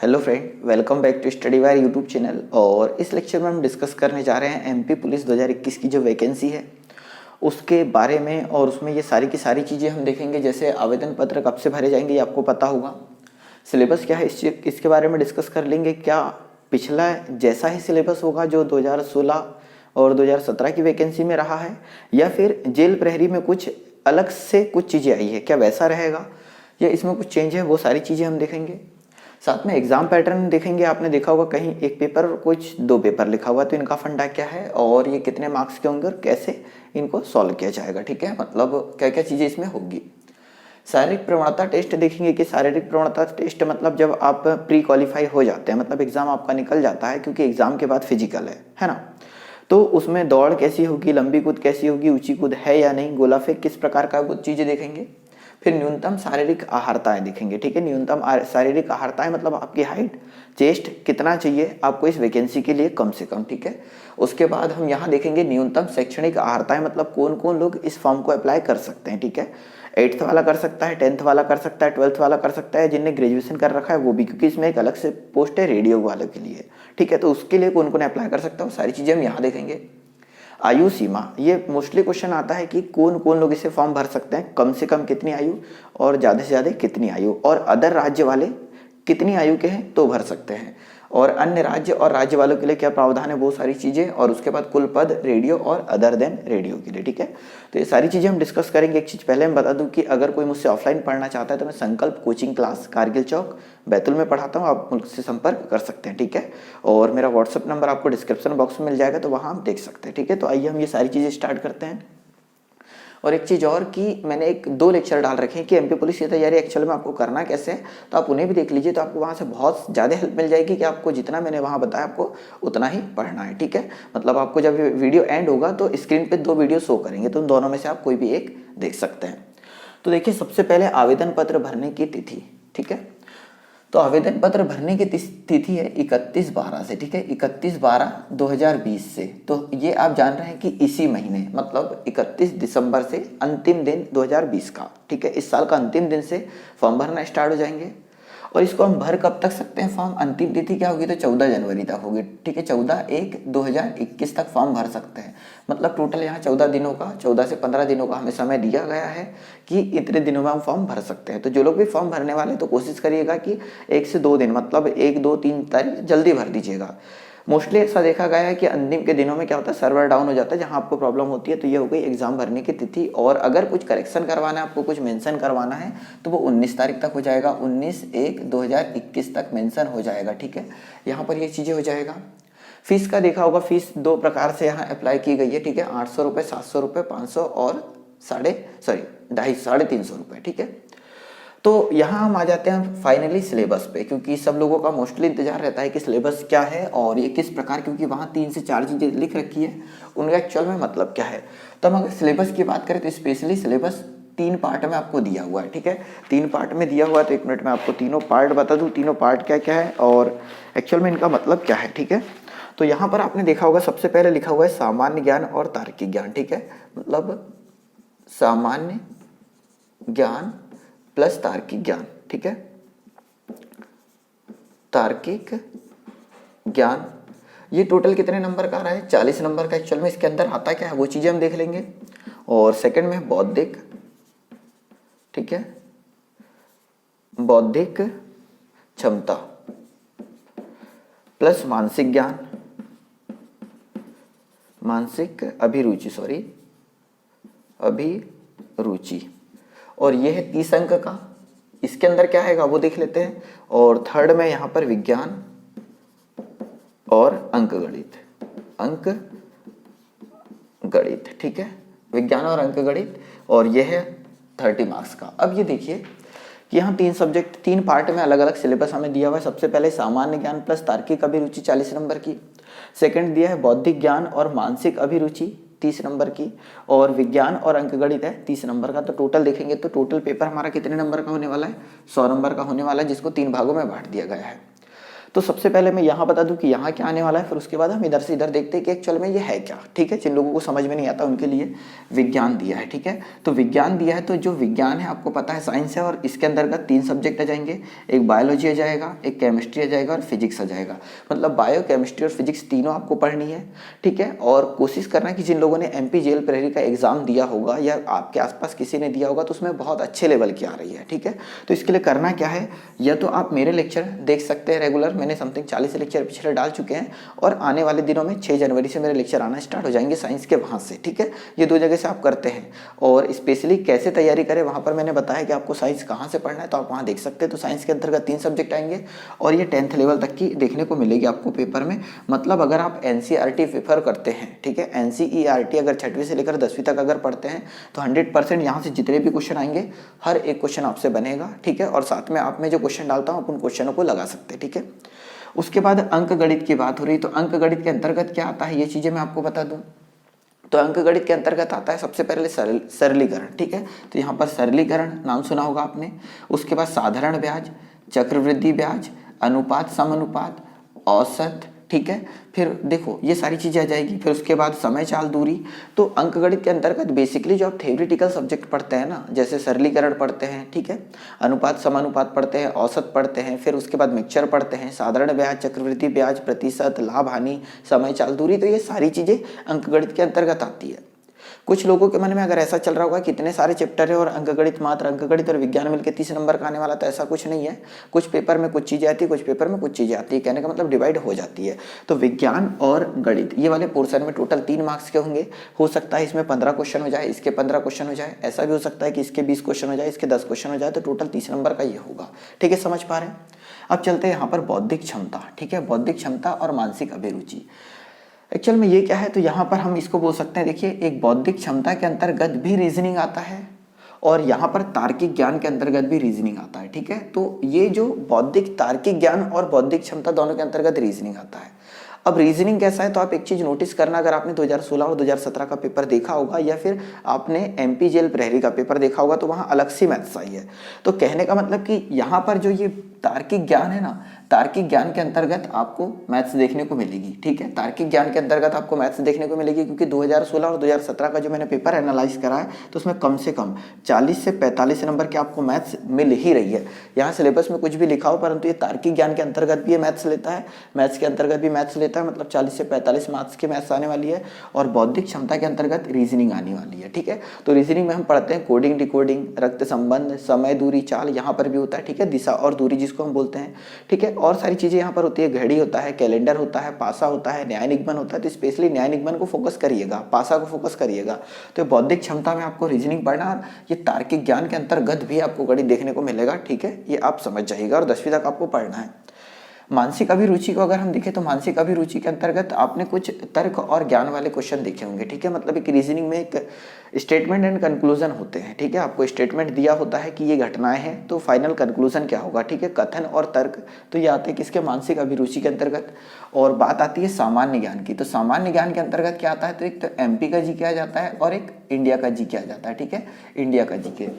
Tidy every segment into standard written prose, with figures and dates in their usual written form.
Hello friend, welcome back to Study Wire YouTube channel. और इस lecture में हम डिस्कस करने जा रहे हैं एमपी पुलिस 2021 की जो वैकेंसी है उसके बारे में। और उसमें ये सारी की सारी चीज़ें हम देखेंगे, जैसे आवेदन पत्र कब से भरे जाएंगे ये आपको पता होगा, सिलेबस क्या है इसके बारे में डिस्कस कर लेंगे। क्या पिछला जैसा ही सिलेबस होगा जो 2016 और 2017 की वैकेंसी में रहा है, या फिर जेल प्रहरी में कुछ अलग से कुछ चीज़ें आई है, क्या वैसा रहेगा या इसमें कुछ चेंज है, वो सारी चीज़ें हम देखेंगे। साथ में एग्जाम पैटर्न देखेंगे। आपने देखा होगा कहीं एक पेपर और कुछ दो पेपर लिखा हुआ, तो इनका फंडा क्या है और ये कितने मार्क्स के होंगे और कैसे इनको सॉल्व किया जाएगा। ठीक है, मतलब क्या क्या चीज़ें इसमें होगी। शारीरिक प्रवणता टेस्ट देखेंगे कि शारीरिक प्रवणता टेस्ट मतलब जब आप प्री क्वालिफाई हो जाते हैं, मतलब एग्जाम आपका निकल जाता है, क्योंकि एग्जाम के बाद फिजिकल है ना। तो उसमें दौड़ कैसी होगी, लंबी कूद कैसी होगी, ऊंची कूद है या नहीं, गोला फेंक किस प्रकार का, वो चीज़ें देखेंगे। फिर न्यूनतम शारीरिक आहारताएं देखेंगे। ठीक है, न्यूनतम शारीरिक आहारताएं मतलब आपकी हाइट, चेस्ट कितना चाहिए आपको इस वैकेंसी के लिए कम से कम। ठीक है, उसके बाद हम यहाँ देखेंगे न्यूनतम शैक्षणिक आहारताएं, मतलब कौन कौन लोग इस फॉर्म को अप्लाई कर सकते हैं। ठीक है, 8th वाला कर सकता है, 10th वाला कर सकता है, 12th वाला कर सकता है, जिनने ग्रेजुएशन कर रखा है वो भी, क्योंकि इसमें एक अलग से पोस्ट है रेडियो वालों के लिए। ठीक है, तो उसके लिए कौन कौन अप्लाई कर सकता है वो सारी चीज़ें हम यहाँ देखेंगे। आयु सीमा, ये मोस्टली क्वेश्चन आता है कि कौन कौन लोग इसे फॉर्म भर सकते हैं, कम से कम कितनी आयु और ज़्यादा से ज़्यादा कितनी आयु, और अदर राज्य वाले कितनी आयु के हैं तो भर सकते हैं, और अन्य राज्य और राज्य वालों के लिए क्या प्रावधान है, वो सारी चीज़ें। और उसके बाद कुल पद रेडियो और अदर देन रेडियो के लिए। ठीक है, तो ये सारी चीज़ें हम डिस्कस करेंगे। एक चीज़ पहले मैं बता दूं कि अगर कोई मुझसे ऑफलाइन पढ़ना चाहता है तो मैं संकल्प कोचिंग क्लास कारगिल चौक बैतुल में पढ़ाता हूँ, आप मुझसे संपर्क कर सकते हैं। ठीक है, और मेरा व्हाट्सअप नंबर आपको डिस्क्रिप्शन बॉक्स में मिल जाएगा, तो वहाँ आप देख सकते हैं। ठीक है, तो आइए हम ये सारी चीज़ें स्टार्ट करते हैं। और एक चीज़ और कि मैंने एक दो लेक्चर डाल रखे हैं कि एमपी पुलिस की तैयारी एक्चुअल में आपको करना कैसे है, तो आप उन्हें भी देख लीजिए, तो आपको वहाँ से बहुत ज़्यादा हेल्प मिल जाएगी कि आपको जितना मैंने वहाँ बताया आपको उतना ही पढ़ना है। ठीक है, मतलब आपको जब वीडियो एंड होगा तो स्क्रीन पर 2 वीडियो शो करेंगे, तो उन दोनों में से आप कोई भी एक देख सकते हैं। तो देखिए, सबसे पहले आवेदन पत्र भरने की तिथि। ठीक है, तो आवेदन पत्र भरने की तिथि है 31/12 से। ठीक है, 31/12/2020 से। तो ये आप जान रहे हैं कि इसी महीने मतलब 31 दिसंबर से अंतिम दिन 2020 का। ठीक है, इस साल का अंतिम दिन से फॉर्म भरना स्टार्ट हो जाएंगे। और इसको हम भर कब तक सकते हैं फॉर्म, अंतिम तिथि क्या होगी, तो 14 जनवरी तक होगी। ठीक है, 14/1/2021 तक फॉर्म भर सकते हैं। मतलब टोटल यहाँ 14 दिनों का, 14 से 15 दिनों का हमें समय दिया गया है कि इतने दिनों में हम फॉर्म भर सकते हैं। तो जो लोग भी फॉर्म भरने वाले तो कोशिश करिएगा कि 1 से 2 दिन, मतलब 1, 2, 3 तारीख जल्दी भर दीजिएगा। मोस्टली ऐसा देखा गया है कि अंतिम के दिनों में क्या होता है, सर्वर डाउन हो जाता है, जहां आपको प्रॉब्लम होती है। तो ये हो गई एग्जाम भरने की तिथि। और अगर कुछ करेक्शन करवाना है, आपको कुछ मेंशन करवाना है, तो वो 19 तारीख तक हो जाएगा, 19/1/2021 तक मेंशन हो जाएगा। ठीक है, यहाँ पर ये चीज़ें हो जाएगा। फीस का देखा होगा, फीस 2 प्रकार से यहाँ अप्लाई की गई है। ठीक है, 800 रुपये, 700 रुपये, 500 और 350 रुपये। ठीक है, तो यहाँ हम आ जाते हैं फाइनली सिलेबस पे, क्योंकि सब लोगों का मोस्टली इंतजार रहता है कि सिलेबस क्या है और ये किस प्रकार, क्योंकि वहाँ 3 से 4 चीज़ें लिख रखी है, उनका एक्चुअल में मतलब क्या है। तो हम अगर सिलेबस की बात करें तो स्पेशली सिलेबस 3 पार्ट में आपको दिया हुआ है। ठीक है, 3 पार्ट में दिया हुआ है। तो 1 मिनट में आपको तीनों पार्ट बता दूँ, तीनों पार्ट क्या क्या है और एक्चुअल में इनका मतलब क्या है। ठीक है, तो यहाँ पर आपने देखा होगा सबसे पहले लिखा हुआ है सामान्य ज्ञान और तार्किक ज्ञान। ठीक है, मतलब सामान्य ज्ञान प्लस तार्किक ज्ञान। ठीक है, तार्किक ज्ञान ये टोटल कितने नंबर का आ रहा है, 40 नंबर का। एक्चुअल में इसके अंदर आता क्या है वो चीजें हम देख लेंगे। और सेकंड में बौद्धिक, ठीक है, बौद्धिक क्षमता प्लस मानसिक ज्ञान, मानसिक अभिरुचि, अभिरुचि, और ये है 30 अंक का। इसके अंदर क्या है वो देख लेते हैं। और थर्ड में यहाँ पर विज्ञान और अंक गणित। ठीक है, विज्ञान और अंक गणित, और ये है 30 मार्क्स का। अब ये देखिए कि यहाँ 3 सब्जेक्ट 3 पार्ट में अलग अलग सिलेबस हमें दिया हुआ है। सबसे पहले सामान्य ज्ञान प्लस तार्किक अभिरुचि 40 नंबर की। सेकंड दिया है बौद्धिक ज्ञान और मानसिक अभिरुचि 30 नंबर की, और विज्ञान और अंकगणित है 30 नंबर का। तो टोटल देखेंगे तो टोटल पेपर हमारा कितने नंबर का होने वाला है, 100 नंबर का होने वाला है, जिसको 3 भागों में बांट दिया गया है। तो सबसे पहले मैं यहाँ बता दूं कि यहाँ क्या आने वाला है, फिर उसके बाद हम इधर से इधर देखते हैं कि एक्चुअल में ये है क्या। ठीक है, जिन लोगों को समझ में नहीं आता उनके लिए विज्ञान दिया है। ठीक है, तो विज्ञान दिया है, तो जो विज्ञान है आपको पता है साइंस है, और इसके अंतर्गत 3 सब्जेक्ट आ जाएंगे, एक बायोलॉजी आ जाएगा, एक केमिस्ट्री आ जाएगा और फिजिक्स आ जाएगा। मतलब बायो, केमिस्ट्री और फिजिक्स तीनों आपको पढ़नी है। ठीक है, और कोशिश करना कि जिन लोगों ने MP जेल प्रहरी का एग्जाम दिया होगा या आपके आसपास किसी ने दिया होगा तो उसमें बहुत अच्छे लेवल की आ रही है। ठीक है, तो इसके लिए करना क्या है, या तो आप मेरे लेक्चर देख सकते हैं रेगुलर, मैंने समथिंग 40 लेक्चर पिछले डाल चुके हैं, और आने वाले दिनों में 6 जनवरी से मेरे लेक्चर आना स्टार्ट हो जाएंगे साइंस के वहाँ से। ठीक है, ये 2 जगह से आप करते हैं। और स्पेशली कैसे तैयारी करें वहाँ पर मैंने बताया कि आपको साइंस कहाँ से पढ़ना है, तो आप वहाँ देख सकते हैं। तो साइंस के अंतर्गत 3 सब्जेक्ट आएंगे और ये 10th लेवल तक की देखने को मिलेगी आपको पेपर में। मतलब अगर आप NCERT प्रेफर करते हैं, ठीक है, NCERT अगर 6वीं से लेकर 10वीं तक अगर पढ़ते हैं तो 100% यहाँ से जितने भी क्वेश्चन आएंगे हर एक क्वेश्चन आपसे बनेगा। ठीक है, और साथ में आप में जो क्वेश्चन डालता हूँ उन क्वेश्चनों को लगा सकते हैं। ठीक है, उसके बाद अंक गणित की बात हो रही, तो अंक गणित के अंतर्गत क्या आता है ये चीजें मैं आपको बता दूं। तो अंक गणित के अंतर्गत आता है सबसे पहले सरलीकरण। ठीक है, तो यहाँ पर सरलीकरण नाम सुना होगा आपने, उसके बाद साधारण ब्याज, चक्रवृद्धि ब्याज, अनुपात समानुपात, औसत। ठीक है, फिर देखो ये सारी चीजें आ जाएगी। फिर उसके बाद समय चाल दूरी। तो अंक गणित के अंतर्गत बेसिकली जो आप थ्योरेटिकल सब्जेक्ट पढ़ते हैं ना, जैसे सरलीकरण पढ़ते हैं, ठीक है, अनुपात समानुपात पढ़ते हैं, औसत पढ़ते हैं, फिर उसके बाद मिक्सचर पढ़ते हैं, साधारण ब्याज, चक्रवृद्धि ब्याज, प्रतिशत, लाभ हानि, समय चाल दूरी, तो ये सारी चीजें अंक गणित के अंतर्गत आती है। कुछ लोगों के मन में अगर ऐसा चल रहा होगा कितने सारे चैप्टर है और अंकगणित मात्र अंकगणित और विज्ञान मिलकर 30 नंबर का आने वाला, तो ऐसा कुछ नहीं है। कुछ पेपर में कुछ चीजें आती है, कुछ पेपर में कुछ चीजें आती है, कहने का मतलब डिवाइड हो जाती है। तो विज्ञान और गणित ये वाले पोर्शन में टोटल 3 मार्क्स के होंगे। हो सकता है इसमें 15 क्वेश्चन हो जाए, इसके 15 क्वेश्चन हो जाए, ऐसा भी हो सकता है कि इसके 20 क्वेश्चन हो जाए, इसके 10 क्वेश्चन हो जाए, तो टोटल 30 नंबर का ये होगा। ठीक है, समझ पा रहे हैं। अब चलते हैं यहाँ पर बौद्धिक क्षमता। ठीक है, बौद्धिक क्षमता और मानसिक अभिरुचि। एक्चुअल में ये क्या है, तो यहाँ पर हम इसको बोल सकते हैं, देखिए एक बौद्धिक क्षमता के अंतर्गत भी रीजनिंग आता है और यहाँ पर तार्किक ज्ञान के अंतर्गत भी रीजनिंग आता है। ठीक है, तो ये जो बौद्धिक तार्किक ज्ञान और बौद्धिक क्षमता दोनों के अंतर्गत रीजनिंग आता है। अब रीजनिंग कैसा है, तो आप एक चीज नोटिस करना, अगर आपने 2016 और 2017 का पेपर देखा होगा या फिर आपने MP जेल प्रहरी का पेपर देखा होगा तो वहाँ अलग सी मैथ्स आई है। तो कहने का मतलब कि यहाँ पर जो ये तार्किक ज्ञान है ना, तार्किक ज्ञान के अंतर्गत आपको मैथ्स देखने को मिलेगी। ठीक है, तार्किक ज्ञान के अंतर्गत आपको मैथ्स देखने को मिलेगी, क्योंकि 2016 और 2017 का जो मैंने पेपर एनालाइज करा है तो उसमें कम से कम 40 से 45 नंबर की आपको मैथ्स मिल ही रही है। यहाँ सिलेबस में कुछ भी लिखा हो, परंतु ये तार्किक ज्ञान के अंतर्गत भी ये मैथ्स लेता है, मैथ्स के अंतर्गत भी मैथ्स लेता है, मतलब 40 से 45 मार्क्स की मैथ्स आने वाली है। और बौद्धिक क्षमता के अंतर्गत रीजनिंग आने वाली है। ठीक है, तो रीजनिंग में हम पढ़ते हैं कोडिंग, डिकोडिंग, रक्त संबंध, समय, दूरी, चाल, यहाँ पर भी होता है। ठीक है, दिशा और दूरी जिसको हम बोलते हैं। ठीक है, और सारी चीजें यहाँ पर होती है, घड़ी होता है, कैलेंडर होता है, पासा होता है, न्याय निगमन होता है। तो स्पेशली न्याय निगमन को फोकस करिएगा, पासा को फोकस करिएगा। तो बौद्धिक क्षमता में आपको रीजनिंग पढ़ना, ये तार्किक ज्ञान के अंतर्गत भी आपको गणित देखने को मिलेगा। ठीक है, ये आप समझ जाइएगा और 10वीं तक आपको पढ़ना है। मानसिक अभिरुचि को अगर हम देखें तो मानसिक अभिरुचि के अंतर्गत आपने कुछ तर्क और ज्ञान वाले क्वेश्चन देखे होंगे। ठीक है, मतलब एक रीजनिंग में एक स्टेटमेंट एंड कंक्लूजन होते हैं। ठीक है, आपको स्टेटमेंट दिया होता है कि ये घटनाएं हैं, तो फाइनल कंक्लूजन क्या होगा। ठीक है, कथन और तर्क, तो ये आते हैं किसके, मानसिक अभिरुचि के अंतर्गत। और बात आती है सामान्य ज्ञान की, तो सामान्य ज्ञान के अंतर्गत क्या आता है, तो एक तो MP का GK आ जाता है और एक इंडिया का GK आ जाता है। ठीक है, इंडिया का GK,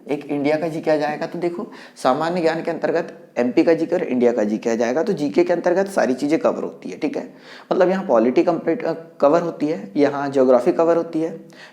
एक इंडिया का GK आ जाएगा। तो देखो सामान्य ज्ञान के अंतर्गत MP का GK और इंडिया का GK आ जाएगा। तो GK के अंतर्गत सारी चीजें कवर होती है। ठीक है, मतलब यहाँ पॉलिटी कंप्लीट कवर होती है, यहाँ ज्योग्राफी कवर होती है,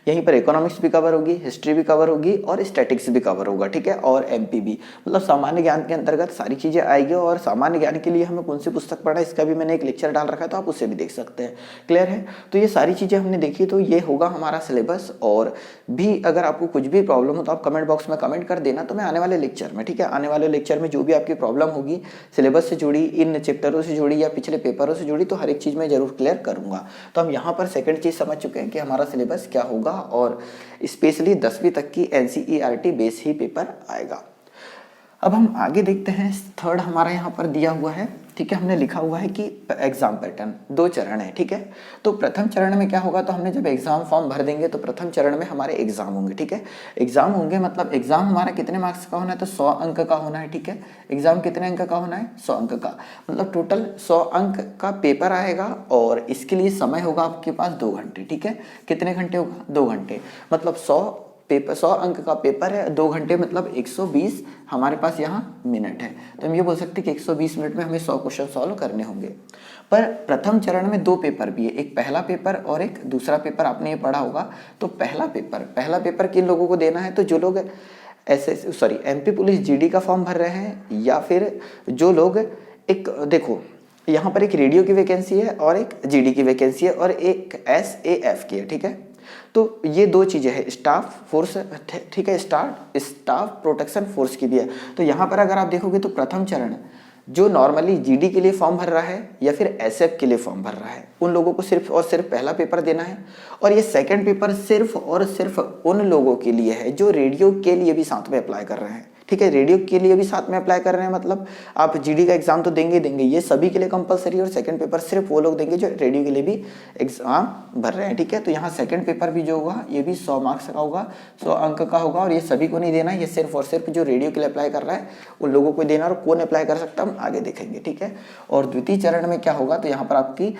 यहीं पर इकोनॉमिक्स भी कवर होगी, हिस्ट्री भी कवर होगी और स्टैटिक्स भी कवर होगा। ठीक है, और MP भी, मतलब सामान्य ज्ञान के अंतर्गत सारी चीजें आएगी। और सामान्य ज्ञान के लिए हमें कौन सी पुस्तक पढ़ना है, इसका भी मैंने एक लेक्चर डाल रखा है, तो आप उससे भी देख सकते हैं। क्लियर है, तो ये सारी चीजें हमने देखी, तो ये होगा हमारा सिलेबस। और भी अगर आपको कुछ भी प्रॉब्लम हो तो आप कमेंट बॉक्स में कमेंट कर देना, तो मैं आने वाले लेक्चर में, ठीक है, आने वाले लेक्चर में जो भी आपकी प्रॉब्लम होगी सिलेबस से जुड़ी, इन चैप्टरों से जुड़ी या पिछले पेपरों से जुड़ी, तो हर एक चीज मैं जरूर क्लियर करूंगा। तो हम यहाँ पर सेकंड चीज समझ चुके हैं कि हमारा सिलेबस क्या होगा, और स्पेशली 10वीं तक की NCERT बेस ही पेपर आएगा। अब हम आगे देखते हैं, थर्ड हमारा यहाँ पर दिया हुआ है। ठीक है, हमने लिखा हुआ है कि एग्जाम पैटर्न 2 चरण है। ठीक है, तो प्रथम चरण में क्या होगा, तो हमने जब एग्जाम फॉर्म भर देंगे तो प्रथम चरण में हमारे एग्जाम होंगे। ठीक है, एग्जाम होंगे, मतलब एग्जाम हमारा कितने मार्क्स का होना है, तो 100 अंक का होना है। ठीक है, एग्जाम कितने अंक का होना है, 100 अंक का, मतलब टोटल 100 अंक का पेपर आएगा। और इसके लिए समय होगा आपके पास 2 घंटे। ठीक है, कितने घंटे होगा, 2 घंटे, मतलब 100 पेपर 100 अंक का पेपर है, 2 घंटे मतलब 120 हमारे पास यहाँ मिनट है। तो हम ये बोल सकते हैं कि 120 मिनट में हमें 100 क्वेश्चन सॉल्व करने होंगे। पर प्रथम चरण में 2 पेपर भी है, एक पहला पेपर और एक दूसरा पेपर, आपने ये पढ़ा होगा। तो पहला पेपर किन लोगों को देना है, तो जो लोग एमपी पुलिस जीडी का फॉर्म भर रहे हैं, या फिर जो लोग एक देखो यहाँ पर एक रेडियो की वैकेंसी है और एक जीडी की वैकेंसी है और एक एसएएफ की है, ठीक है। तो ये 2 चीज़ें हैं, स्टाफ फोर्स, ठीक है, स्टाफ प्रोटेक्शन फोर्स की भी है। तो यहाँ पर अगर आप देखोगे तो प्रथम चरण जो नॉर्मली जीडी के लिए फॉर्म भर रहा है या फिर एसएफ के लिए फॉर्म भर रहा है, उन लोगों को सिर्फ और सिर्फ पहला पेपर देना है। और ये सेकंड पेपर सिर्फ और सिर्फ उन लोगों के लिए है जो रेडियो के लिए भी साथ में अप्लाई कर रहे हैं, ठीक है। रेडियो के लिए भी साथ में अप्लाई कर रहे हैं, मतलब आप जीडी का एग्जाम तो देंगे देंगे, ये सभी के लिए कंपलसरी, और सेकंड पेपर सिर्फ वो लोग देंगे जो रेडियो के लिए भी एग्जाम भर रहे हैं, ठीक है। तो यहाँ सेकंड पेपर भी जो होगा ये भी 100 मार्क्स का होगा, 100 अंक का होगा, और ये सभी को नहीं देना है, ये सिर्फ और सिर्फ जो रेडियो के लिए अप्लाई कर रहा है उन लोगों को देना। और कौन अप्लाई कर सकता है हम आगे देखेंगे, ठीक है। और द्वितीय चरण में क्या होगा, तो यहाँ पर आपकी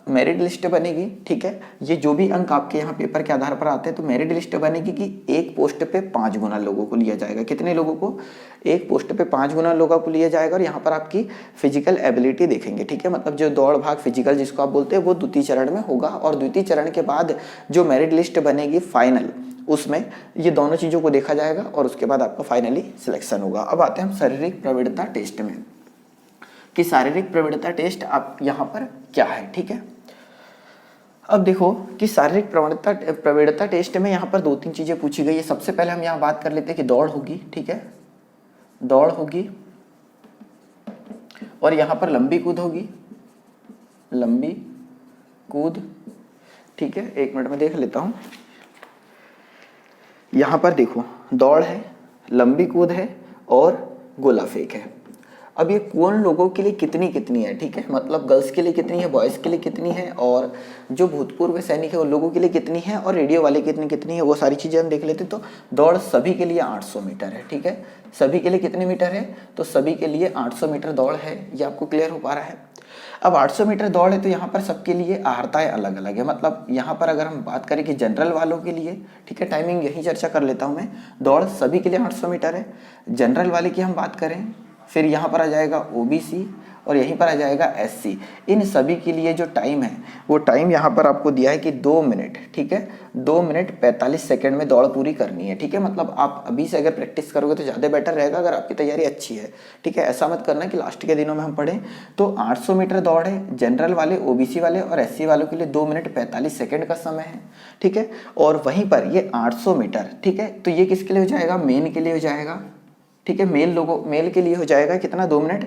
मेरिट लिस्ट बनेगी, ठीक है। ये जो भी अंक आपके यहाँ पेपर के आधार पर आते हैं, तो मेरिट लिस्ट बनेगी कि एक पोस्ट पे 5 गुना लोगों को लिया जाएगा। कितने लोगों को, एक पोस्ट पे 5 गुना लोगों को लिया जाएगा। और यहाँ पर आपकी फिजिकल एबिलिटी देखेंगे, ठीक है, मतलब जो दौड़ भाग फिजिकल जिसको आप बोलते हैं वो द्वितीय चरण में होगा। और द्वितीय चरण के बाद जो मेरिट लिस्ट बनेगी फाइनल, उसमें ये दोनों चीज़ों को देखा जाएगा और उसके बाद आपका फाइनली सिलेक्शन होगा। अब आते हैं हम शारीरिक प्रवीणता टेस्ट में, कि शारीरिक प्रवीणता टेस्ट आप यहाँ पर क्या है, ठीक है। अब देखो कि शारीरिक प्रवीणता टेस्ट में यहाँ पर 2-3 चीज़ें पूछी गई है। सबसे पहले हम यहाँ बात कर लेते हैं कि दौड़ होगी, ठीक है, दौड़ होगी, और यहाँ पर लंबी कूद होगी, लंबी कूद, ठीक है। 1 मिनट में देख लेता हूँ। यहाँ पर देखो दौड़ है, लंबी कूद है और गोला फेंक है। अब ये कौन लोगों के लिए कितनी कितनी है, ठीक है, मतलब गर्ल्स के लिए कितनी है, बॉयज़ के लिए कितनी है, और जो भूतपूर्व सैनिक है उन लोगों के लिए कितनी है, और रेडियो वाले कितनी कितनी है, वो सारी चीज़ें हम देख लेते हैं। तो दौड़ सभी के लिए 800 मीटर है, ठीक है। सभी के लिए कितने मीटर है, तो सभी के लिए 800 मीटर दौड़ है। ये आपको क्लियर हो पा रहा है। अब 800 मीटर दौड़ है तो यहाँ पर सबके लिए आहारताएँ अलग अलग है। मतलब यहाँ पर अगर हम बात करें कि जनरल वालों के लिए, ठीक है, टाइमिंग यही चर्चा कर लेता हूँ मैं। दौड़ सभी के लिए 800 मीटर है। जनरल वाले की हम बात करें, फिर यहाँ पर आ जाएगा ओबीसी, और यहीं पर आ जाएगा एससी। इन सभी के लिए जो टाइम है वो टाइम यहाँ पर आपको दिया है कि 2 मिनट, ठीक है, 2 मिनट 45 सेकंड में दौड़ पूरी करनी है, ठीक है। मतलब आप अभी से अगर प्रैक्टिस करोगे तो ज़्यादा बेटर रहेगा अगर आपकी तैयारी अच्छी है, ठीक है। ऐसा मत करना कि लास्ट के दिनों में हम पढ़ें। तो 800 मीटर दौड़ है, जनरल वाले, ओबीसी वाले और एससी वालों के लिए 2 मिनट 45 सेकेंड का समय है, ठीक है। और वहीं पर ये 800 मीटर, ठीक है, तो ये किसके लिए हो जाएगा, मेन के लिए हो जाएगा, ठीक है। मेल के लिए हो जाएगा कितना, 2 मिनट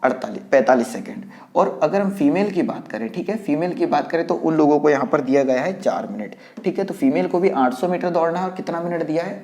45 सेकेंड। और अगर हम फीमेल की बात करें, ठीक है, फीमेल की बात करें तो उन लोगों को यहाँ पर दिया गया है 4 मिनट, ठीक है। तो फीमेल को भी 800 मीटर दौड़ना है और कितना मिनट दिया है,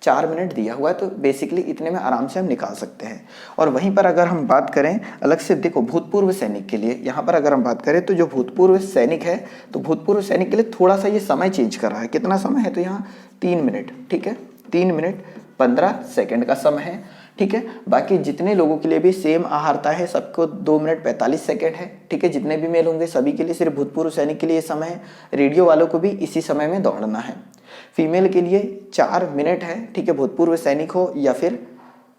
4 मिनट दिया हुआ है। तो बेसिकली इतने में आराम से हम निकाल सकते हैं। और वहीं पर अगर हम बात करें अलग से, देखो भूतपूर्व सैनिक के लिए यहाँ पर अगर हम बात करें तो जो भूतपूर्व सैनिक है, तो भूतपूर्व सैनिक के लिए थोड़ा सा ये समय चेंज कर रहा है। कितना समय है, तो यहाँ 3 मिनट, ठीक है, 3 मिनट 15 सेकेंड का समय है, ठीक है। बाकी जितने लोगों के लिए भी सेम आहारता है, सबको 2 मिनट 45 सेकेंड है, ठीक है। जितने भी मेल होंगे सभी के लिए, सिर्फ भूतपूर्व सैनिक के लिए समय है। रेडियो वालों को भी इसी समय में दौड़ना है। फीमेल के लिए 4 मिनट है, ठीक है, भूतपूर्व सैनिक हो या फिर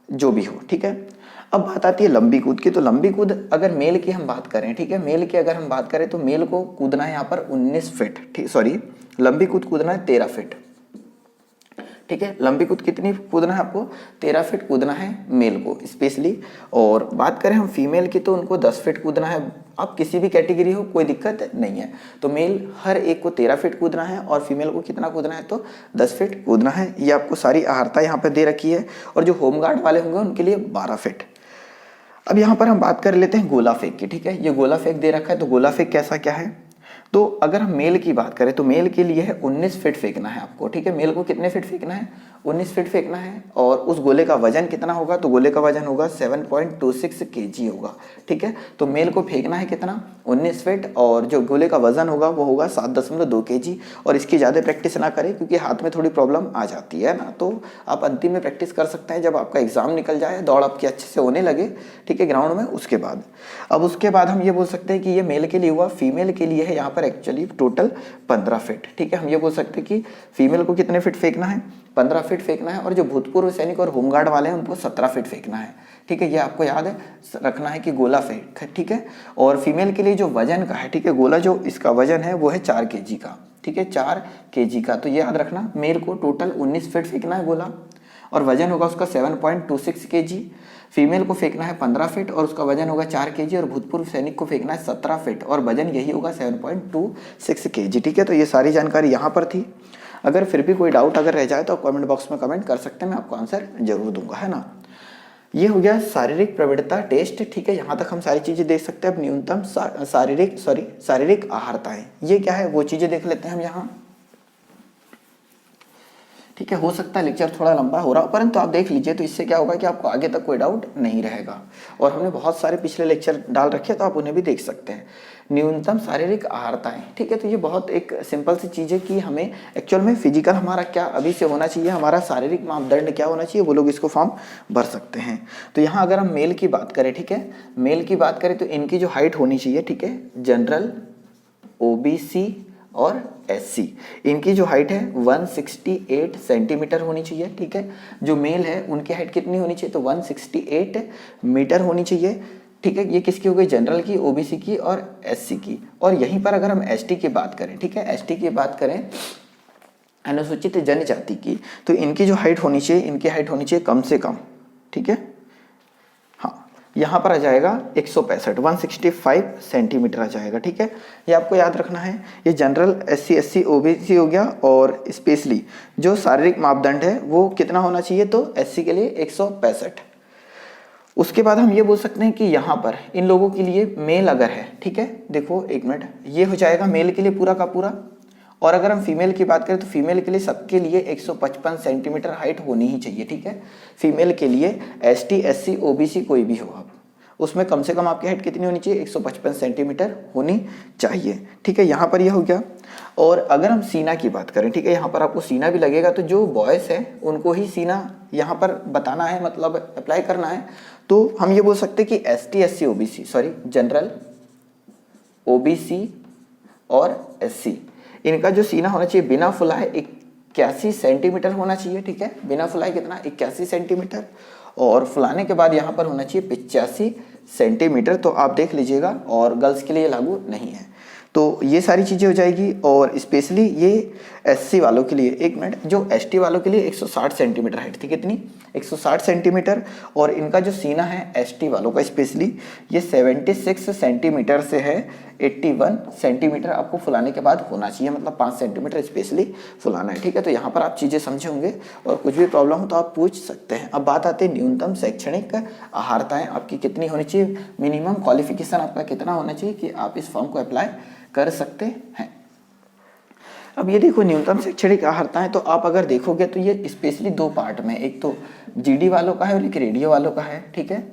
जो भी हो, ठीक है। अब बात आती है लंबी कूद की। तो लंबी कूद अगर मेल की हम बात करें, ठीक है, मेल की अगर हम बात करें तो मेल को कूदना है यहाँ पर 19 फीट, ठीक, सॉरी, लंबी कूद कूदना है 13 फीट, ठीक है। लंबी कूद कितनी कूदना है आपको, 13 फीट कूदना है मेल को स्पेशली। और बात करें हम फीमेल की तो उनको 10 फीट कूदना है। आप किसी भी कैटेगरी हो कोई दिक्कत नहीं है। तो मेल हर एक को 13 फीट कूदना है और फीमेल को कितना कूदना है, तो 10 फीट कूदना है। ये आपको सारी आहारता यहाँ पर दे रखी है। और जो होमगार्ड वाले होंगे उनके लिए 12 फीट। अब यहाँ पर हम बात कर लेते हैं गोला फेंक की, ठीक है। ये गोला फेंक दे रखा है, तो गोला फेंक कैसा क्या है, तो अगर हम मेल की बात करें तो मेल के लिए है 19 फीट फेंकना है आपको, ठीक है। मेल को कितने फीट फेंकना है, 19 फीट फेंकना है। और उस गोले का वजन कितना होगा, तो गोले का वजन होगा 7.26 kg होगा, ठीक है। तो मेल को फेंकना है कितना, 19 फीट, और जो गोले का वजन होगा वो होगा 7.2 kg। और इसकी ज़्यादा प्रैक्टिस ना करें क्योंकि हाथ में थोड़ी प्रॉब्लम आ जाती है ना, तो आप अंतिम में प्रैक्टिस कर सकते हैं जब आपका एग्जाम निकल जाए, दौड़ आपकी अच्छे से होने लगे, ठीक है, ग्राउंड में। उसके बाद अब उसके बाद हम ये बोल सकते हैं कि ये मेल के लिए हुआ। फीमेल के लिए है यहाँ पर एक्चुअली टोटल 15 फीट, ठीक है। हम ये बोल सकते हैं कि फीमेल को कितने फीट फेंकना है, 15 फीट फेंकना है, और जो भूतपूर्व सैनिक और होमगार्ड वाले हैं उनको 17 फीट फेंकना है। ठीक है, ये आपको याद है रखना है कि गोला फेंक, ठीक है। और फीमेल के लिए जो वजन का है, ठीक है, गोला जो इसका वजन है वो है 4 kg का, ठीक है, 4 kg का। तो ये याद रखना, मेल को टोटल 19 फीट फेंकना है गोला और वजन होगा उसका 7.26 kg। फीमेल को फेंकना है 15 फीट और उसका वजन होगा 4 kg, और भूतपूर्व सैनिक को फेंकना है 17 फीट और वजन यही होगा 7.26 kg। ठीक है, तो ये सारी जानकारी यहाँ पर थी। अगर फिर भी कोई डाउट अगर रह जाए तो आप कमेंट बॉक्स में कमेंट कर सकते हैं, मैं आपको आंसर जरूर दूंगा, है ना। ये हो गया शारीरिक प्रवृत्ता टेस्ट। ठीक है, यहाँ तक हम सारी चीजें देख सकते हैं। अब न्यूनतम शारीरिक आहारताएं, ये क्या है वो चीजें देख लेते हैं हम यहाँ। ठीक है, हो सकता है लेक्चर थोड़ा लंबा हो रहा हो, परंतु आप देख लीजिए, तो इससे क्या होगा कि आपको आगे तक कोई डाउट नहीं रहेगा। और हमने बहुत सारे पिछले लेक्चर डाल रखे हैं, तो आप उन्हें भी देख सकते हैं। न्यूनतम शारीरिक आहारताएं, ठीक है, तो ये बहुत एक सिंपल सी चीज़ है कि हमें एक्चुअल में फिजिकल हमारा क्या अभी से होना चाहिए, हमारा शारीरिक मापदंड क्या होना चाहिए, वो लोग इसको फॉर्म भर सकते हैं। तो यहाँ अगर हम मेल की बात करें, ठीक है, मेल की बात करें तो इनकी जो हाइट होनी चाहिए, ठीक है, जनरल, ओबीसी और एससी, इनकी जो हाइट है 168 सेंटीमीटर होनी चाहिए। ठीक है, जो मेल है उनकी हाइट कितनी होनी चाहिए, तो 168 मीटर होनी चाहिए। ठीक है, ये किसकी हो गई, जनरल की, ओबीसी की और एससी की। और यहीं पर अगर हम एसटी की बात करें, ठीक है, एसटी की बात करें, अनुसूचित जनजाति की, तो इनकी जो हाइट होनी चाहिए, इनकी हाइट होनी चाहिए कम से कम, ठीक है, यहाँ पर आ जाएगा 165 सेंटीमीटर आ जाएगा। ठीक है, ये आपको याद रखना है। ये जनरल, एससी, एससी, ओबीसी हो गया, और स्पेशली जो शारीरिक मापदंड है वो कितना होना चाहिए, तो एससी के लिए 165। उसके बाद हम ये बोल सकते हैं कि यहाँ पर इन लोगों के लिए मेल अगर है, ठीक है, देखो एक मिनट, ये हो जाएगा मेल के लिए पूरा का पूरा। और अगर हम फीमेल की बात करें तो फीमेल के लिए सबके लिए 155 सेंटीमीटर हाइट होनी ही चाहिए। ठीक है, फीमेल के लिए एसटी, एससी, ओबीसी कोई भी हो, आप उसमें कम से कम आपकी हाइट कितनी होनी चाहिए, 155 सेंटीमीटर होनी चाहिए। ठीक है, यहाँ पर यह हो गया। और अगर हम सीना की बात करें, ठीक है, यहाँ पर आपको सीना भी लगेगा, तो जो बॉयज़ है उनको ही सीना यहाँ पर बताना है, मतलब अप्लाई करना है। तो हम ये बोल सकते हैं कि ST, SC, OBC, sorry, general, OBC और एससी, इनका जो सीना होना चाहिए बिना फुलाए 81 सेंटीमीटर होना चाहिए। ठीक है, बिना फुलाए कितना, 81 सेंटीमीटर, और फुलाने के बाद यहाँ पर होना चाहिए 85 सेंटीमीटर। तो आप देख लीजिएगा, और गर्ल्स के लिए लागू नहीं है। तो ये सारी चीज़ें हो जाएगी। और स्पेशली ये एससी वालों के लिए, एक मिनट, जो एसटी वालों के लिए 160 सेंटीमीटर हाइट थी, कितनी, 160 सेंटीमीटर। और इनका जो सीना है एसटी वालों का स्पेशली, ये 76 सेंटीमीटर से है 81 सेंटीमीटर आपको फुलाने के बाद होना चाहिए, मतलब 5 सेंटीमीटर स्पेशली फुलाना है। ठीक है, तो यहाँ पर आप चीज़ें समझे होंगे, और कुछ भी प्रॉब्लम हो तो आप पूछ सकते हैं। अब बात आती है न्यूनतम शैक्षणिक आहारताएं आपकी कितनी होनी चाहिए, मिनिमम क्वालिफिकेशन आपका कितना होना चाहिए कि आप इस फॉर्म को अप्लाई कर सकते हैं। अब ये देखो न्यूनतम शैक्षणिक आहारताएं, तो आप अगर देखोगे तो ये स्पेशली 2 पार्ट में, एक तो जीडी वालों का है और एक रेडियो वालों का है। ठीक है,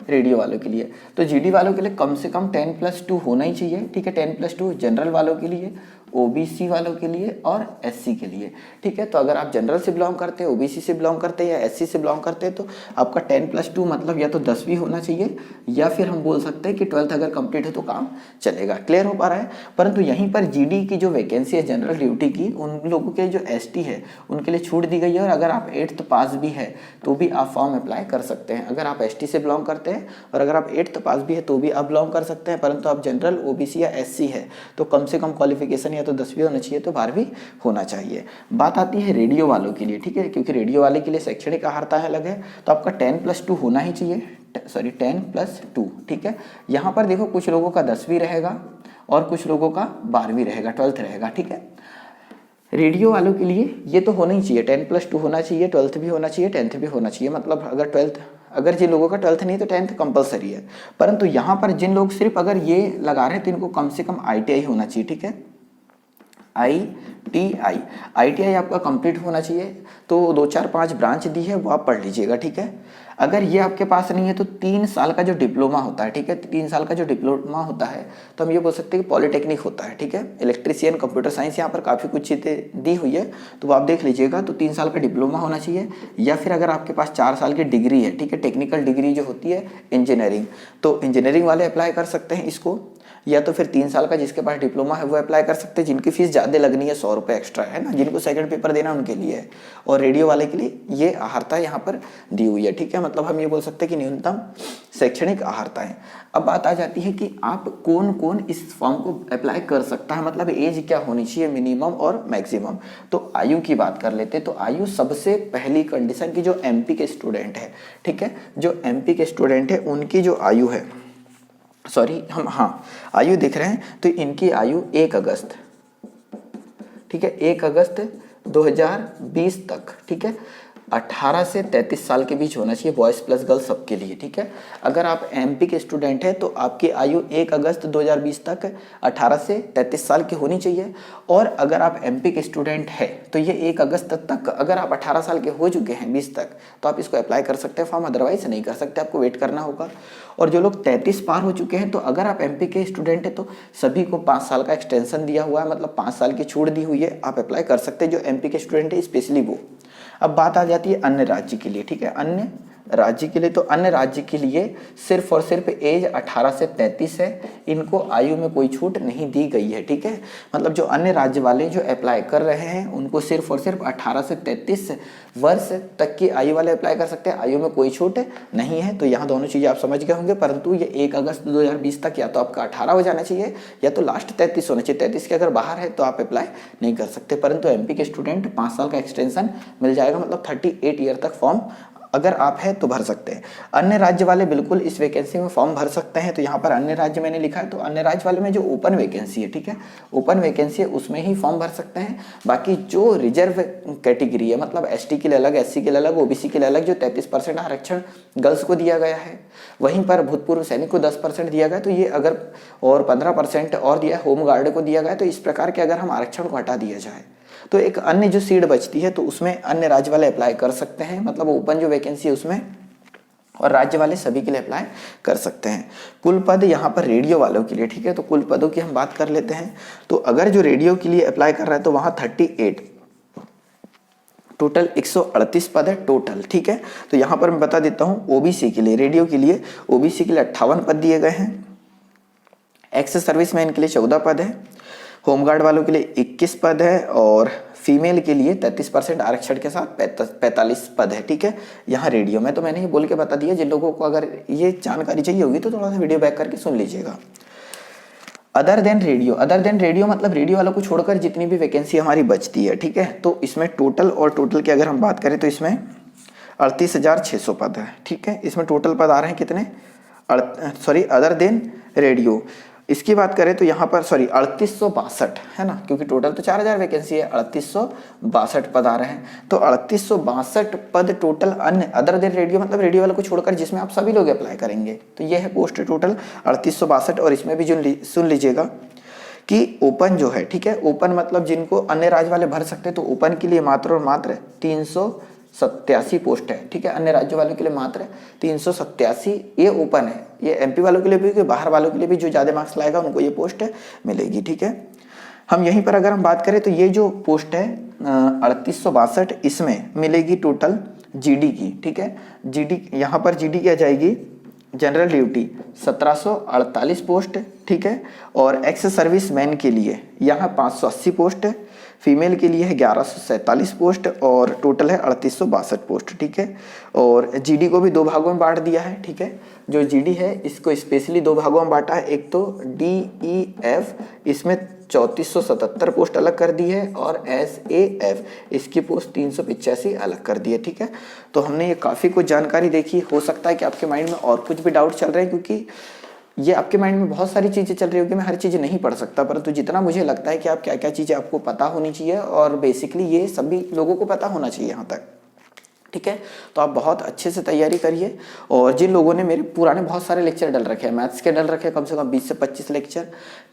रेडियो वालों के लिए, तो जीडी वालों के लिए कम से कम 10+2 होना ही चाहिए। ठीक है, 10+2 जनरल वालों के लिए, ओबीसी वालों के लिए और एससी के लिए। ठीक है, तो अगर आप जनरल से बिलोंग करते हैं, ओबीसी से बिलोंग करते हैं या एससी से बिलोंग करते हैं, तो आपका 10+2 मतलब या तो 10वीं होना चाहिए, या फिर हम बोल सकते हैं कि 12th अगर कंप्लीट है तो काम चलेगा। क्लियर हो पा रहा है। परंतु यहीं पर जीडी की जो वैकेंसी है जनरल ड्यूटी की, उन लोगों के जो एसटी है उनके लिए छूट दी गई है। और अगर आप 8th पास भी है तो भी आप फॉर्म अप्लाई कर सकते हैं। अगर आप एसटी से बिलोंग करते हैं और अगर आप 8th पास भी है तो भी आप बिलोंग कर सकते हैं। परंतु आप जनरल, ओबीसी या एससी है तो कम से कम क्वालिफिकेशन या तो 10वीं होना चाहिए तो 12वीं होना चाहिए। बात आती है रेडियो वालों के लिए। ठीक है, क्योंकि रेडियो वाले के लिए शैक्षणिक आहारता अलग है, तो आपका 10+2 होना ही चाहिए, सॉरी 10+2। ठीक है, यहाँ पर देखो कुछ लोगों का 10वीं रहेगा और कुछ लोगों का 12वीं रहेगा, 12th रहेगा। ठीक है, रेडियो वालों के लिए ये तो होना ही चाहिए, 10+2 होना चाहिए, 12th भी होना चाहिए, 10th भी होना चाहिए। मतलब अगर 12th, अगर जिन लोगों का 12th नहीं तो 10th कंपलसरी है। परंतु यहाँ पर जिन लोग सिर्फ अगर ये लगा रहे हैं तो इनको कम से कम ITI होना चाहिए। ठीक है, ITI आपका कंप्लीट होना चाहिए। तो 2, 4, 5 ब्रांच दी है वो आप पढ़ लीजिएगा। ठीक है, अगर ये आपके पास नहीं है तो 3 साल का जो डिप्लोमा होता है, ठीक है, 3 साल का जो डिप्लोमा होता है तो हम ये बोल सकते हैं कि पॉलिटेक्निक होता है, ठीक है। इलेक्ट्रीशियन, कंप्यूटर साइंस, यहाँ पर काफ़ी कुछ चीज़ें दी हुई है तो आप देख लीजिएगा। तो 3 साल का डिप्लोमा होना चाहिए, या फिर अगर आपके पास 4 साल की डिग्री है, ठीक है, टेक्निकल डिग्री जो होती है इंजीनियरिंग, तो इंजीनियरिंग वाले अप्लाई कर सकते हैं इसको, या तो फिर 3 साल का जिसके पास डिप्लोमा है वो अप्लाई कर सकते हैं, जिनकी फीस ज़्यादा लगनी है, 100 रुपये एक्स्ट्रा है ना, जिनको सेकंड पेपर देना उनके लिए है। और रेडियो वाले के लिए ये अहर्ता यहाँ पर दी हुई है, ठीक है। मतलब हम ये बोल सकते हैं कि न्यूनतम शैक्षणिक अहर्ता है। अब बात आ जाती है कि आप कौन कौन इस फॉर्म को अप्लाई कर सकता है, मतलब एज क्या होनी चाहिए, मिनिमम और मैक्सिमम। तो आयु की बात कर लेते हैं। तो आयु सबसे पहली कंडीशन की जो एमपी के स्टूडेंट है, ठीक है, जो एमपी के स्टूडेंट है उनकी जो आयु है, सॉरी हम आयु देख रहे हैं तो इनकी आयु 1 अगस्त, ठीक है, 1 अगस्त 2020 तक, ठीक है, 18 से 33 साल के बीच होना चाहिए, बॉयज़ प्लस गर्ल्स सबके लिए, ठीक है। अगर आप एमपी के स्टूडेंट हैं तो आपकी आयु 1 अगस्त 2020 तक 18 से 33 साल की होनी चाहिए। और अगर आप एमपी के स्टूडेंट हैं तो ये 1 अगस्त तक, अगर आप 18 साल के हो चुके हैं 20 तक, तो आप इसको अप्लाई कर सकते हैं फॉर्म, अदरवाइज नहीं कर सकते, आपको वेट करना होगा। और जो लोग 33 पार हो चुके हैं तो अगर आप एमपी के स्टूडेंट हैं तो सभी को 5 साल का एक्सटेंशन दिया हुआ है, मतलब 5 साल की छूट दी हुई है, आप अप्लाई कर सकते हैं जो एमपी के स्टूडेंट है स्पेशली वो। अब बात आ जाती है अन्य राज्य के लिए, ठीक है, अन्य राज्य के लिए। तो अन्य राज्य के लिए सिर्फ और सिर्फ एज 18 से 33 है, इनको आयु में कोई छूट नहीं दी गई है, ठीक है। मतलब जो अन्य राज्य वाले जो अप्लाई कर रहे हैं उनको सिर्फ और सिर्फ 18 से 33 वर्ष तक की आयु वाले अप्लाई कर सकते हैं, आयु में कोई छूट नहीं है। तो यहाँ दोनों चीज़ें आप समझ गए होंगे, परंतु ये 1 अगस्त 2020 तक या तो आपका 18 हो जाना चाहिए या तो लास्ट 33 होना चाहिए। 33 के अगर बाहर है तो आप अप्लाई नहीं कर सकते, परंतु एमपी के स्टूडेंट 5 साल का एक्सटेंशन मिल जाएगा, मतलब 38 ईयर तक फॉर्म अगर आप हैं तो भर सकते हैं। अन्य राज्य वाले बिल्कुल इस वैकेंसी में फॉर्म भर सकते हैं। तो यहाँ पर अन्य राज्य मैंने लिखा है, तो अन्य राज्य वाले में जो ओपन वैकेंसी है, ठीक है, ओपन वैकेंसी है उसमें ही फॉर्म भर सकते हैं। बाकी जो रिजर्व कैटेगरी है, मतलब एसटी के लिए अलग, एससी के लिए अलग, ओबीसी के लिए अलग, जो 33% आरक्षण गर्ल्स को दिया गया है, वहीं पर भूतपूर्व सैनिक को 10% दिया गया, तो ये अगर और 15% और दिया, होम गार्ड को दिया गया, तो इस प्रकार के अगर हम आरक्षण को हटा दिया जाए तो एक अन्य जो सीट बचती है तो उसमें अन्य राज्य वाले अप्लाई कर सकते हैं, मतलब ओपन जो वैकेंसी है उसमें, और राज्य वाले सभी के लिए अप्लाई कर सकते हैं। कुल पद यहाँ पर रेडियो वालों के लिए, ठीक है, तो कुल पदों की हम बात कर लेते हैं। तो अगर जो रेडियो के लिए अप्लाई कर रहा है तो वहाँ 38 टोटल 138 पद है टोटल, ठीक है। तो यहाँ पर मैं बता देता हूँ ओबीसी के लिए, रेडियो के लिए ओबीसी के लिए 58 पद दिए गए हैं, एक्स सर्विसमैन के लिए 14 पद है, होमगार्ड वालों के लिए 21 पद है, और फीमेल के लिए 33% आरक्षण के साथ 45 पद है, ठीक है। यहाँ रेडियो में तो मैंने ये बोल के बता दिया, जिन लोगों को अगर ये जानकारी चाहिए होगी तो थोड़ा सा वीडियो बैक करके सुन लीजिएगा। अदर देन रेडियो मतलब रेडियो वालों को छोड़कर जितनी भी वैकेंसी हमारी बचती है, ठीक है, तो इसमें टोटल की अगर हम बात करें तो इसमें 38,600 पद है, ठीक है। इसमें टोटल पद आ रहे हैं कितने, अदर देन रेडियो, इसकी बात करें तो यहाँ पर 3862 है ना, क्योंकि टोटल तो 4000 वैकेंसी है, 3862 पद आ रहे हैं। तो 3862 पद टोटल अन्य अदर देन रेडियो, मतलब रेडियो वालों को छोड़कर जिसमें आप सभी लोग अप्लाई करेंगे, तो ये है पोस्ट टोटल 3862। और इसमें भी जो सुन लीजिएगा कि ओपन जो है, ठीक है, ओपन मतलब जिनको अन्य राज्य वाले भर सकते हैं, तो ओपन के लिए मात्र और मात्र 387 पोस्ट है, ठीक है, अन्य राज्यों वालों के लिए मात्र 387 ये ओपन है। ये एमपी वालों के लिए भी, बाहर वालों के लिए भी जो ज़्यादा मार्क्स लाएगा उनको ये पोस्ट मिलेगी, ठीक है। हम यहीं पर अगर हम बात करें तो ये जो पोस्ट है 3862 इसमें मिलेगी टोटल जीडी की, ठीक है, जीडी यहाँ पर जीडी क्या जाएगी, जनरल ड्यूटी 1748 पोस्ट, ठीक है, और एक्स सर्विस मैन के लिए यहाँ 580 पोस्ट है, फीमेल के लिए है 1147 पोस्ट, और टोटल है 3862 पोस्ट, ठीक है। और जीडी को भी 2 भागों में बांट दिया है, ठीक है, जो जीडी है इसको स्पेशली 2 भागों में बांटा है, एक तो DEF इसमें 3477 पोस्ट अलग कर दी है, और SAF इसकी पोस्ट 385 अलग कर दी है, ठीक है। तो हमने ये काफ़ी कुछ जानकारी देखी, हो सकता है कि आपके माइंड में और कुछ भी डाउट चल रहे हैं, क्योंकि ये आपके माइंड में बहुत सारी चीज़ें चल रही होगी, मैं हर चीज़ नहीं पढ़ सकता, परंतु जितना मुझे लगता है कि आप क्या क्या चीज़ें आपको पता होनी चाहिए, और बेसिकली ये सभी लोगों को पता होना चाहिए यहाँ तक। ठीक है। तो आप बहुत अच्छे से तैयारी करिए। और जिन लोगों ने मेरे पुराने बहुत सारे लेक्चर डल रखे हैं, मैथ्स के डल रखे हैं कम से कम 20 से 25 लेक्चर,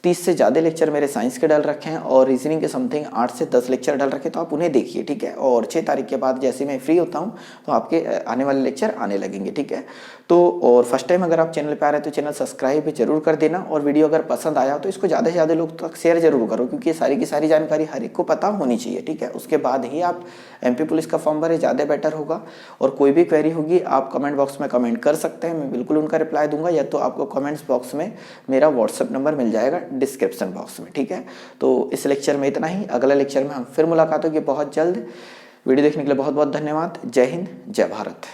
30 से ज़्यादा लेक्चर मेरे साइंस के डल रखे हैं और रीजनिंग के समथिंग 8 से 10 लेक्चर डल रखे हैं, तो आप उन्हें देखिए, ठीक है। और 6 तारीख के बाद जैसे मैं फ्री होता हूँ तो आपके आने वाले लेक्चर आने लगेंगे, ठीक है। तो और फर्स्ट टाइम अगर आप चैनल पर आ रहे हैं तो चैनल सब्सक्राइब जरूर कर देना, और वीडियो अगर पसंद आया तो इसको ज़्यादा से ज़्यादा लोग तक शेयर जरूर करो, क्योंकि ये सारी की सारी जानकारी हर एक को पता होनी चाहिए, ठीक है। उसके बाद ही आप MP पुलिस का फॉर्म भरे, ज़्यादा बेटर होगा। और कोई भी क्वेरी होगी आप कमेंट बॉक्स में कमेंट कर सकते हैं, मैं बिल्कुल उनका रिप्लाई दूंगा, या तो आपको कमेंट्स बॉक्स में मेरा व्हाट्सएप नंबर मिल जाएगा डिस्क्रिप्शन बॉक्स में, ठीक है। तो इस लेक्चर में इतना ही, अगला लेक्चर में हम फिर मुलाकात होगी बहुत जल्द। वीडियो देखने के लिए बहुत बहुत धन्यवाद। जय हिंद, जय भारत।